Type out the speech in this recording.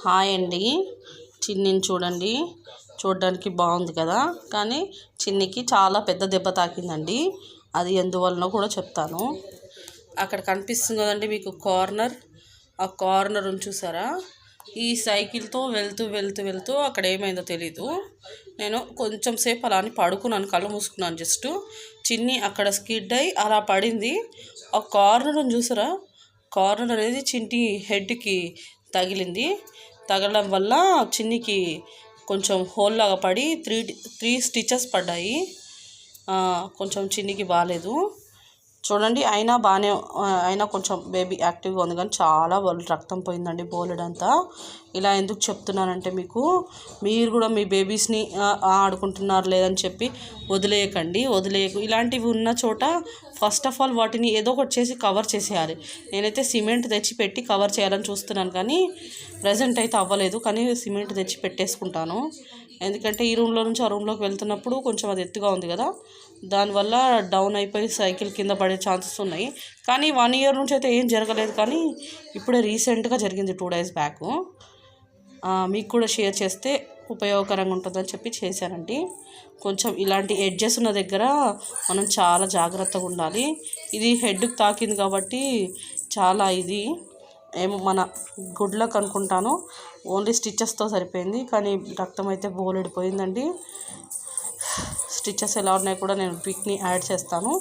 Hi అండి. చిన్నిని చూడండి, చూడడానికి బాగుంది కదా, కానీ చిన్నికి చాలా పెద్ద దెబ్బ తాకిందండి. అది ఎందువలన కూడా చెప్తాను. అక్కడ కనిపిస్తుంది కదండి మీకు కార్నర్, ఆ కార్నర్ చూసారా? ఈ సైకిల్తో వెళ్తూ వెళ్తూ వెళ్తూ అక్కడ ఏమైందో తెలీదు. నేను కొంచెం సేపు అలా అని పడుకున్నాను, కళ్ళు మూసుకున్నాను. జస్ట్ చిన్ని అక్కడ స్కిడ్ అయి అలా పడింది. ఆ కార్నర్ చూసారా? కార్నర్ అనేది చింటి హెడ్కి తగిలింది. తగలడం వల్ల చిన్నికి కొంచెం హోల్ లాగా పడి త్రీ స్టిచెస్ పడ్డాయి. కొంచెం చిన్నికి బాగాలేదు చూడండి. అయినా కొంచెం బేబీ యాక్టివ్గా ఉంది, కానీ చాలా రక్తం పోయిందండి, బోలెడంతా. ఇలా ఎందుకు చెప్తున్నానంటే మీరు కూడా మీ బేబీస్ని ఆడుకుంటున్నారు లేదని చెప్పి వదిలేయకు. ఇలాంటివి ఉన్న చోట ఫస్ట్ ఆఫ్ ఆల్ వాటిని ఏదో ఒకటి చేసి కవర్ చేసేయాలి. నేనైతే సిమెంట్ తెచ్చి పెట్టి కవర్ చేయాలని చూస్తున్నాను, కానీ ప్రజెంట్ అయితే అవ్వలేదు. కానీ సిమెంట్ తెచ్చి పెట్టేసుకుంటాను, ఎందుకంటే ఈ రూమ్లో నుంచి ఆ రూమ్లోకి వెళ్తున్నప్పుడు కొంచెం అది ఎత్తుగా ఉంది కదా, దానివల్ల డౌన్ అయిపోయి సైకిల్ కింద పడే ఛాన్సెస్ ఉన్నాయి. కానీ 1 year నుంచి అయితే ఏం జరగలేదు, కానీ ఇప్పుడే రీసెంట్గా జరిగింది 2 days బ్యాక్. మీకు కూడా షేర్ చేస్తే ఉపయోగకరంగా ఉంటుందని చెప్పి చేశానండి. కొంచెం ఇలాంటి ఎడ్జెస్ ఉన్న దగ్గర మనం చాలా జాగ్రత్తగా ఉండాలి. ఇది హెడ్కి తాకింది కాబట్టి చాలా ఏమో మన గుడ్ లక్ అనుకుంటాను. ఓన్లీ స్టిచెస్తో సరిపోయింది, కానీ రక్తం అయితే బోలెడిపోయిందండి. స్టిచెస్ ఎలా ఉన్నాయి కూడా నేను పిక్ని యాడ్ చేస్తాను.